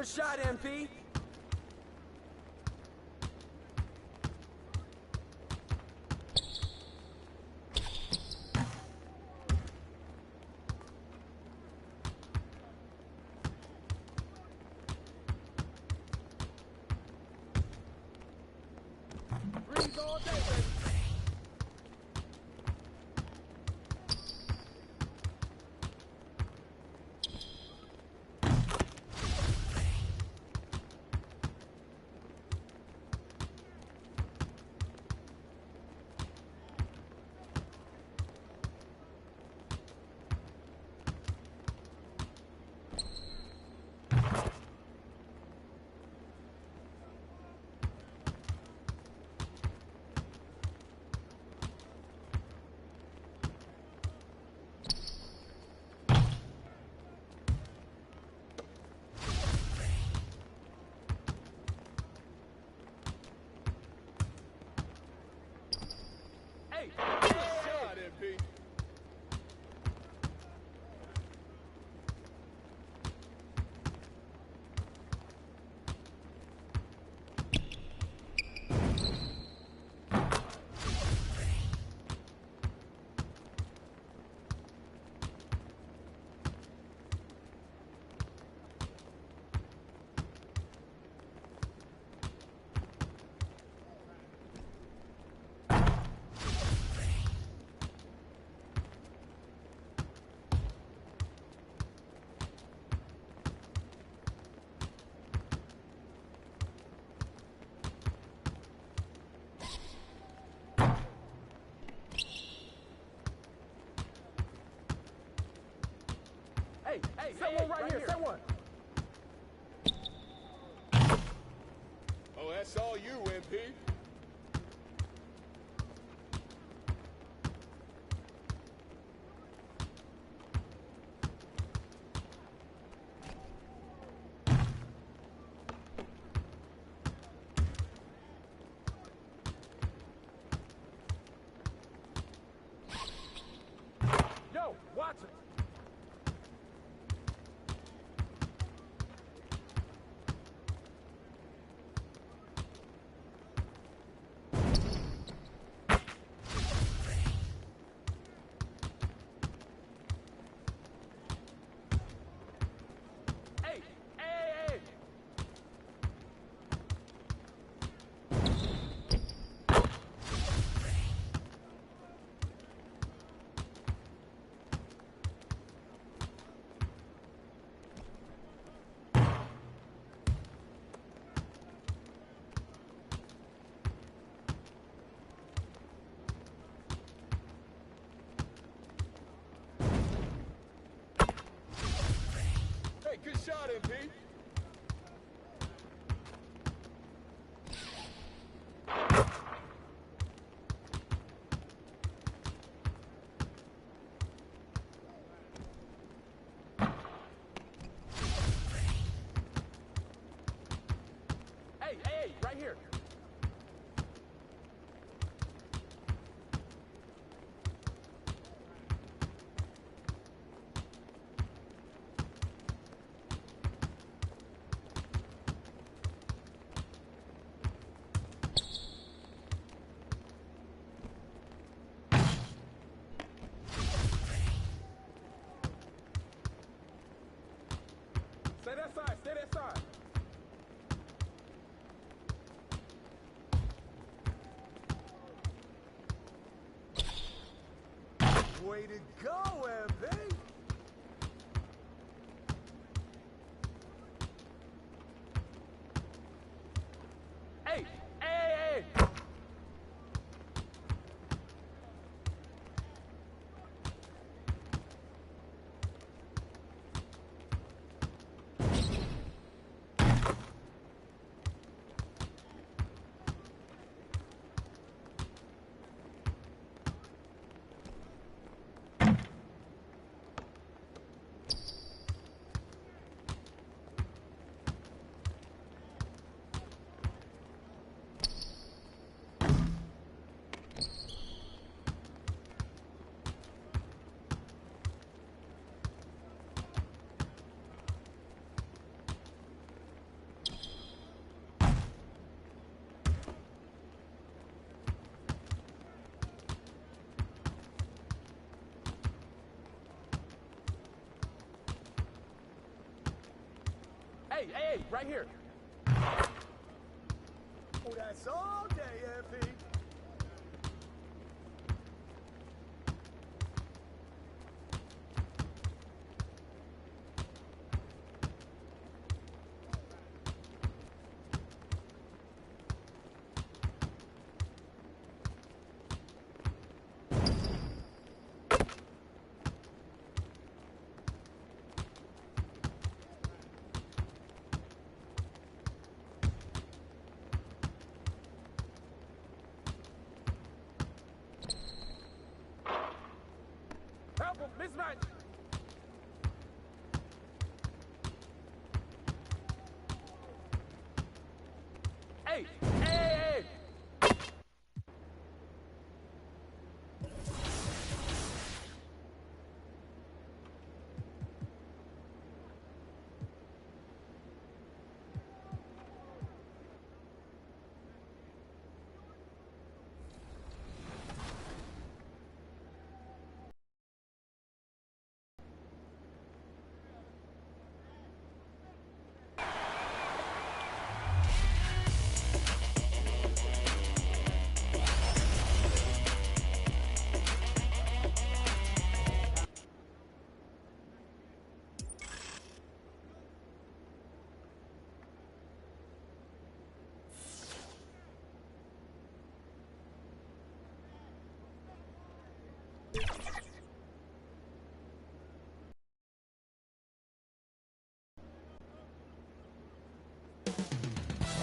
Good shot, MP. Breeze all day, baby. Hey, someone right here, someone! Oh, that's all you, MP. Yo, watch it! Good shot, MP. Hey, right here. Stay that side, stay that side. Way to go, MP! Hey! hey, right here. Oh, that's all day, MP. Help him, mismatch. Hey, hey.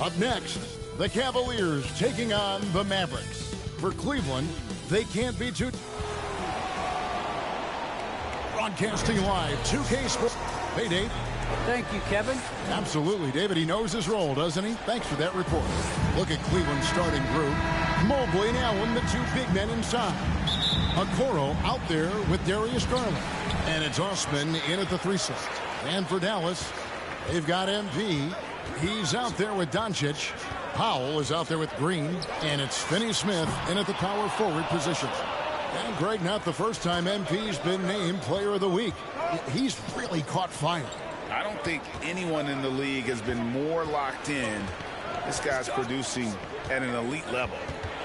Up next, the Cavaliers taking on the Mavericks. For Cleveland, they can't be too... Broadcasting live, 2K Sports. Hey, Dave. Thank you, Kevin. Absolutely, David. He knows his role, doesn't he? Thanks for that report. Look at Cleveland's starting group. Mobley and Allen, the two big men inside. Okoro out there with Darius Garland. And it's Osman in at the 3 slot. And for Dallas, they've got MP. He's out there with Doncic. Powell is out there with Green. And it's Finney Smith in at the power forward position. And Greg, not the first time MP's been named Player of the Week. He's really caught fire. I don't think anyone in the league has been more locked in. This guy's producing at an elite level.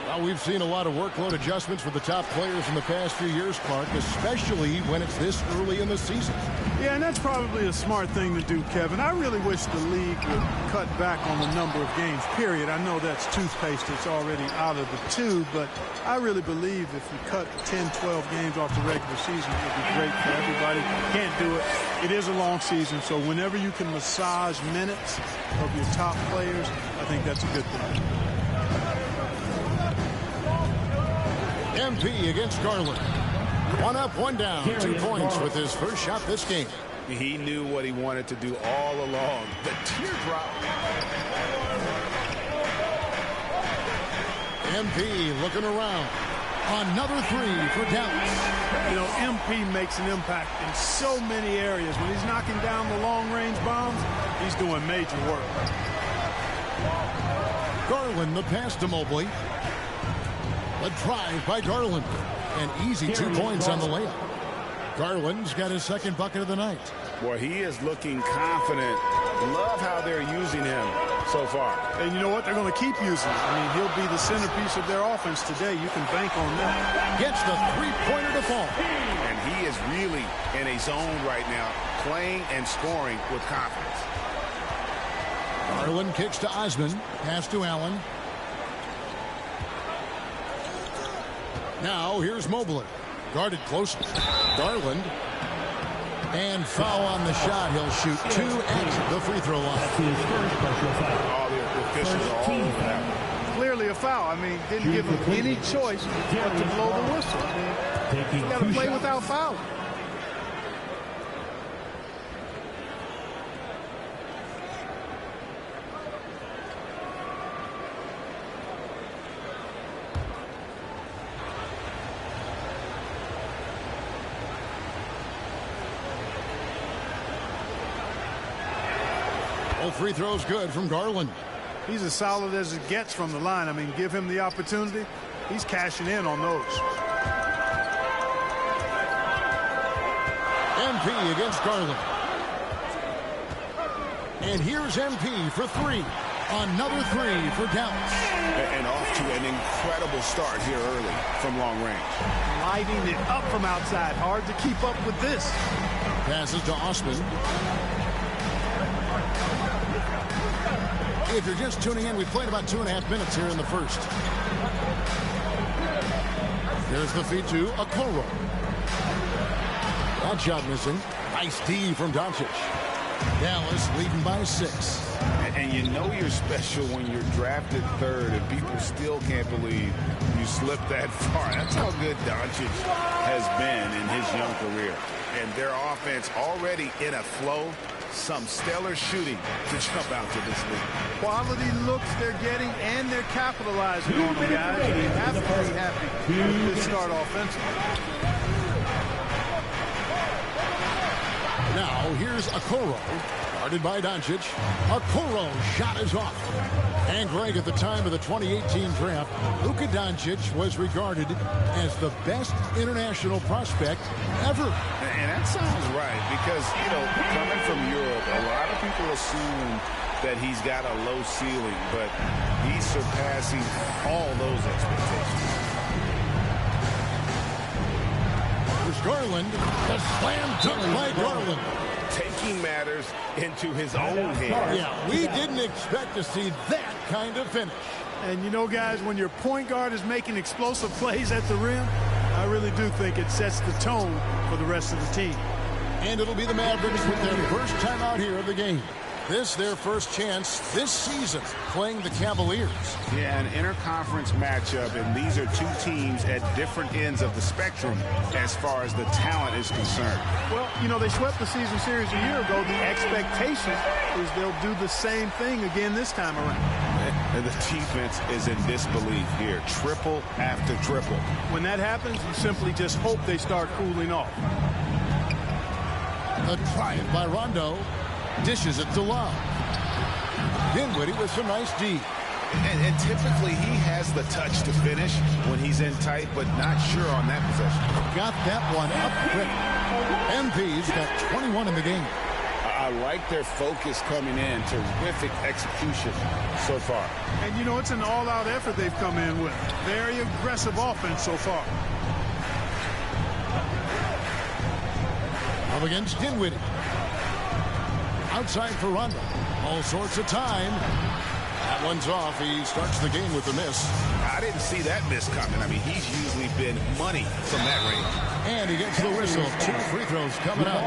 Well, we've seen a lot of workload adjustments for the top players in the past few years, Clark, especially when it's this early in the season. Yeah, and that's probably a smart thing to do, Kevin. I really wish the league would cut back on the number of games, period. I know that's toothpaste that's already out of the tube, but I really believe if you cut 10, 12 games off the regular season, it would be great for everybody. Can't do it. It is a long season, so whenever you can massage minutes of your top players, I think that's a good thing. MP against Garland. 1 up, 1 down. 2 points with his first shot this game. He knew what he wanted to do all along. The teardrop. MP looking around. Another 3 for Dallas. You know, MP makes an impact in so many areas. When he's knocking down the long-range bombs, he's doing major work. Garland, the pass to Mobley. A drive by Garland. And easy 2 points on the layup. Garland's got his second bucket of the night. Boy, he is looking confident. Love how they're using him so far. And you know what? They're going to keep using him. I mean, he'll be the centerpiece of their offense today. You can bank on that. Gets the three-pointer to fall. And he is really in a zone right now, playing and scoring with confidence. Garland kicks to Osman. Pass to Allen. Now here's Mobley. Guarded closely. Garland. And foul on the shot. He'll shoot 2 at the free throw line. All the officials are all over that. Clearly a foul. I mean, didn't give him any choice but to blow the whistle. I mean, you got to play without fouling. Free throws good from Garland. He's as solid as it gets from the line. I mean, give him the opportunity. He's cashing in on those. MP against Garland. And here's MP for three. Another three for Dallas. And off to an incredible start here early from long range. Lighting it up from outside. Hard to keep up with this. Passes to Osman. If you're just tuning in, we played about 2.5 minutes here in the first. There's the feed to Okoro. That shot missing. Nice D from Doncic. Dallas leading by 6. And you know you're special when you're drafted third and people still can't believe you slipped that far. That's how good Doncic has been in his young career. And their offense already in a flow. Some stellar shooting to jump out to this league. Quality looks they're getting, and they're capitalizing on them, guys. They have to be happy with this start offensively. Now here's Okoro. Guarded by Doncic. Okoro shot is off. And Greg, at the time of the 2018 draft, Luka Doncic was regarded as the best international prospect ever. And that sounds right because, you know, coming from Europe, a lot of people assume that he's got a low ceiling, but he's surpassing all those expectations. There's Garland. The slam dunk by Garland. Taking matters into his own hands. Yeah, we didn't expect to see that kind of finish. And you know, guys, when your point guard is making explosive plays at the rim, I really do think it sets the tone for the rest of the team. And it'll be the Mavericks with their first time out here of the game. This their first chance this season playing the Cavaliers. Yeah, an interconference matchup, and these are two teams at different ends of the spectrum as far as the talent is concerned. Well, you know, they swept the season series a year ago. The expectation is they'll do the same thing again this time around. And the defense is in disbelief here. Triple after triple. When that happens, you simply just hope they start cooling off. A drive by Rondo. Dishes it to Love. Dinwiddie with some nice D. And typically he has the touch to finish when he's in tight, but not sure on that possession. Got that one up quick. MP's got 21 in the game. I like their focus coming in. Terrific execution so far. And, you know, it's an all-out effort they've come in with. Very aggressive offense so far. Up against Dinwiddie. Outside for Rondo. All sorts of time. That one's off. He starts the game with a miss. I didn't see that miss coming. I mean, he's usually been money from that range. And he gets the whistle. 2 free throws coming up.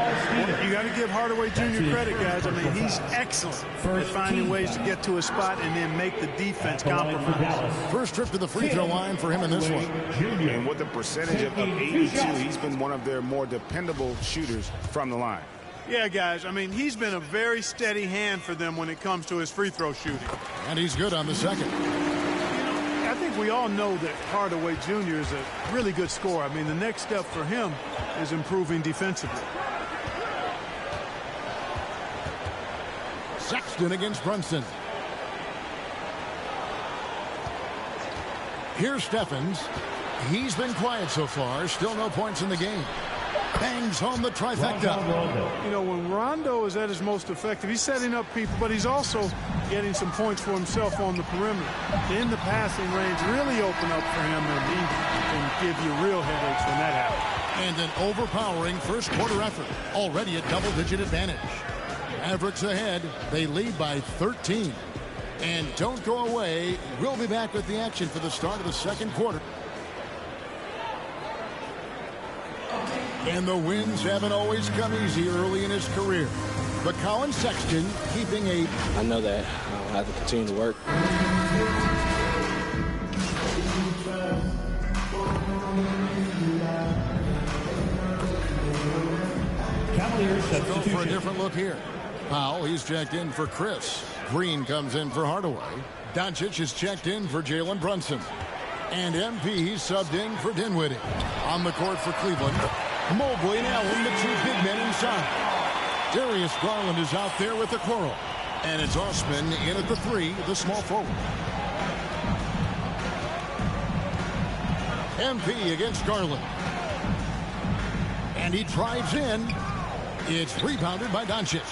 You got to give Hardaway Jr. credit, guys. I mean, he's excellent at finding ways to get to a spot and then make the defense compromise. First trip to the free throw line for him in this one. And with a percentage of 82, he's been one of their more dependable shooters from the line. Yeah, guys, I mean, he's been a very steady hand for them when it comes to his free throw shooting. And he's good on the second. I think we all know that Hardaway Jr. is a really good scorer. I mean, the next step for him is improving defensively. Sexton against Brunson. Here's Stephens. He's been quiet so far. Still no points in the game. Bangs home the trifecta. You know, when Rondo is at his most effective, he's setting up people, but he's also getting some points for himself on the perimeter. In the passing range, really open up for him, and he can give you real headaches when that happens. And an overpowering first quarter effort. Already a double-digit advantage. Mavericks ahead. They lead by 13. And don't go away. We'll be back with the action for the start of the second quarter. And the wins haven't always come easy early in his career. But Colin Sexton keeping a... I know that I'll have to continue to work. Let's go for a different look here. Powell, he's checked in for Chris. Green comes in for Hardaway. Doncic is checked in for Jalen Brunson. And MP, he's subbed in for Dinwiddie. On the court for Cleveland. Mobley and Allen, the 2 big men inside. Darius Garland is out there with the Okoro. And it's Osman in at the 3, the small forward. MP against Garland. And he drives in. It's rebounded by Doncic.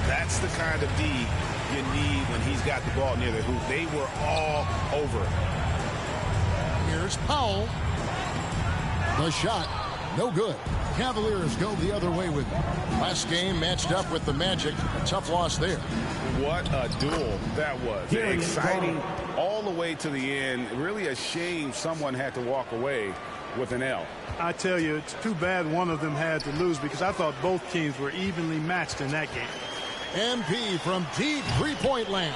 That's the kind of D you need when he's got the ball near the hoop. They were all over it. Here's Powell. The shot, no good. Cavaliers go the other way with it. Last game matched up with the Magic. A tough loss there. What a duel that was. Exciting all the way to the end. Really a shame someone had to walk away with an L. I tell you, it's too bad one of them had to lose because I thought both teams were evenly matched in that game. MP from deep three-point land.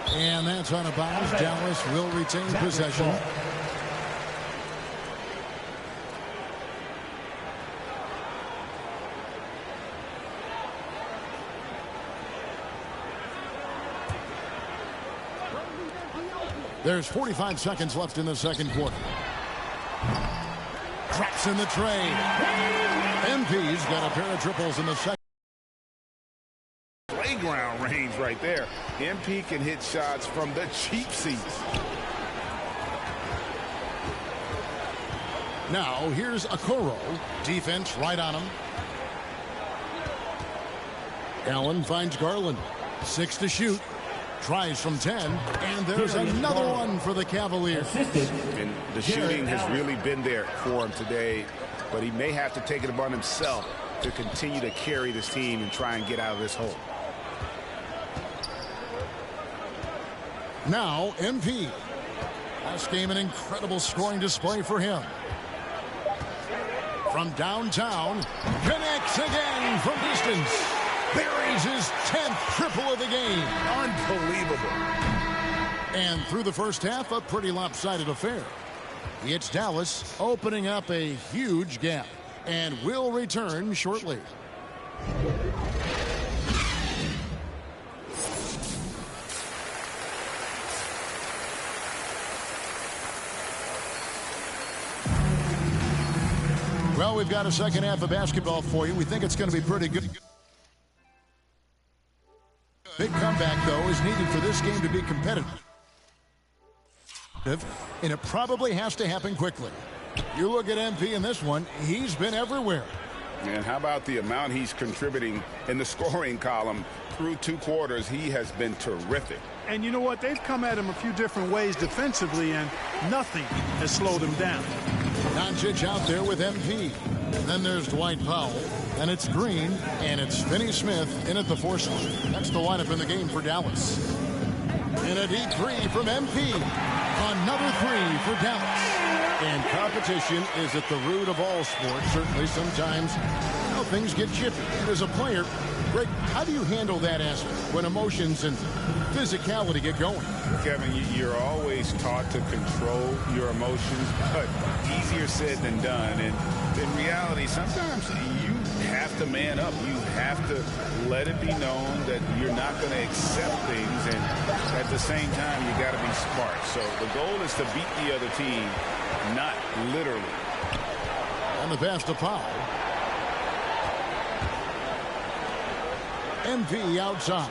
And that's on a bounce. Dallas will retain possession. There's 45 seconds left in the second quarter. Traps in the tray. MP's got a pair of triples in the second. Playground range right there. MP can hit shots from the cheap seats. Now here's Okoro. Defense right on him. Allen finds Garland. 6 to shoot. Tries from 10, and there's another one for the Cavaliers. And the shooting has really been there for him today, but he may have to take it upon himself to continue to carry this team and try and get out of this hole. Now MP. Last game an incredible scoring display for him. From downtown, connects again from distance. Buries his 10th triple of the game. Unbelievable. And through the first half, a pretty lopsided affair. It's Dallas opening up a huge gap and will return shortly. Well, we've got a second half of basketball for you. We think it's going to be pretty good. Big comeback, though, is needed for this game to be competitive. And it probably has to happen quickly. You look at MP in this one, he's been everywhere. And how about the amount he's contributing in the scoring column through 2 quarters? He has been terrific. And you know what? They've come at him a few different ways defensively, and nothing has slowed him down. Doncic out there with MP. And then there's Dwight Powell. And it's Green. And it's Finney Smith in at the 4 slot. That's the lineup in the game for Dallas. And a deep 3 from MP. Another 3 for Dallas. And competition is at the root of all sports. Certainly sometimes things get chippy. And as a player, Greg, how do you handle that aspect when emotions and physicality get going? Kevin, you're always taught to control your emotions, but easier said than done. And in reality, sometimes you have to man up. You have to let it be known that you're not going to accept things. And at the same time, you got to be smart. So the goal is to beat the other team, not literally. And the pass to Powell. MP outside.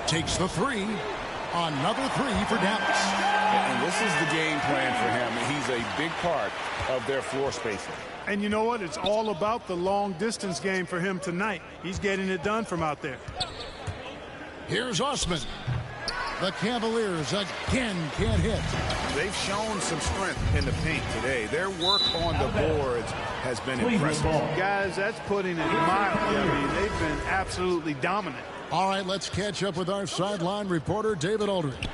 Takes the 3. Another 3 for Dallas. And this is the game plan for him. He's a big part of their floor spacing. And you know what? It's all about the long distance game for him tonight. He's getting it done from out there. Here's Osman. The Cavaliers again can't hit. They've shown some strength in the paint today. Their work on the boards has been impressive. Guys, that's putting it mildly. I mean, they've been absolutely dominant. All right, let's catch up with our sideline reporter, David Aldridge.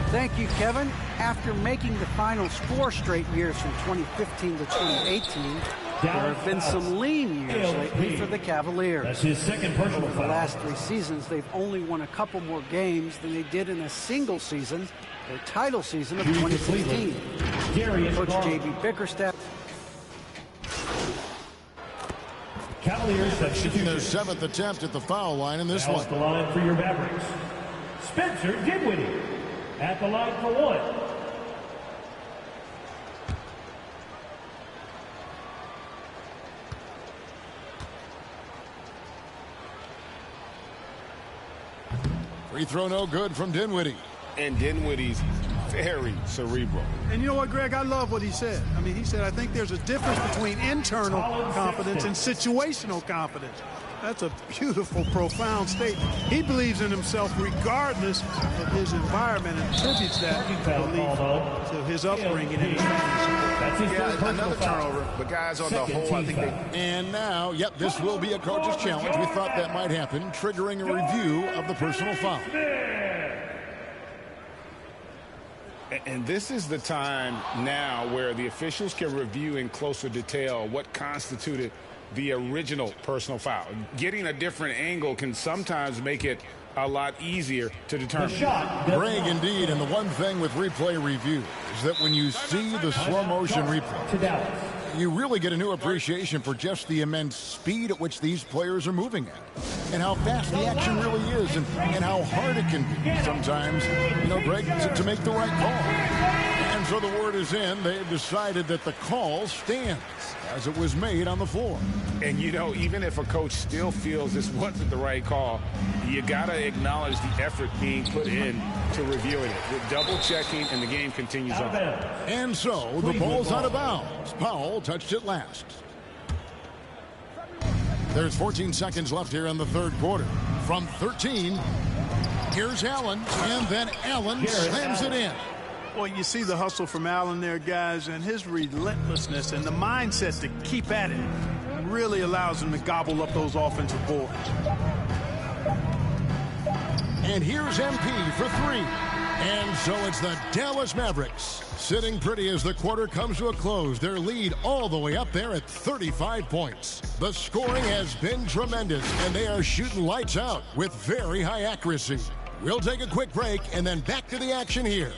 Thank you, Kevin. After making the finals 4 straight years from 2015 to 2018, there have been some lean years lately for the Cavaliers. That's his second personal Over the last 3 seasons, they've only won a couple more games than they did in a single season, their title season of 2016. Coach J.B. Bickerstaff. Cavaliers Shooting their 7th attempt at the foul line in this one. The line for your Mavericks. Spencer Dinwiddie at the line for 1. Free throw no good from Dinwiddie. And Dinwiddie's very cerebral. And you know what, Greg? I love what he said. I mean, he said, I think there's a difference between internal confidence and situational confidence. That's a beautiful, profound statement. He believes in himself regardless of his environment and attributes that belief to his upbringing and his family. Yeah, another turnover, but guys, on the whole, I think they... And now, yep, this will be a coach's challenge. We thought that might happen, triggering a review of the personal foul. And this is the time now where the officials can review in closer detail what constituted the original personal foul. Getting a different angle can sometimes make it a lot easier to determine. Greg, indeed, and the one thing with replay review is that when you see the slow motion replay, you really get a new appreciation for just the immense speed at which these players are moving at, and how fast the action really is, and how hard it can be sometimes, you know, Greg, to make the right call. And so the word is in. They've decided that the call stands as it was made on the floor. And, you know, even if a coach still feels this wasn't the right call, you got to acknowledge the effort being put in to reviewing it. The double checking, and the game continues on. And so the ball's out of bounds. Powell touched it last. There's 14 seconds left here in the third quarter. From 13, here's Allen, and then Allen slams it in. Well, you see the hustle from Allen there, guys, and his relentlessness and the mindset to keep at it really allows him to gobble up those offensive boards. And here's MP for three. And so it's the Dallas Mavericks sitting pretty as the quarter comes to a close. Their lead all the way up there at 35 points. The scoring has been tremendous, and they are shooting lights out with very high accuracy. We'll take a quick break and then back to the action here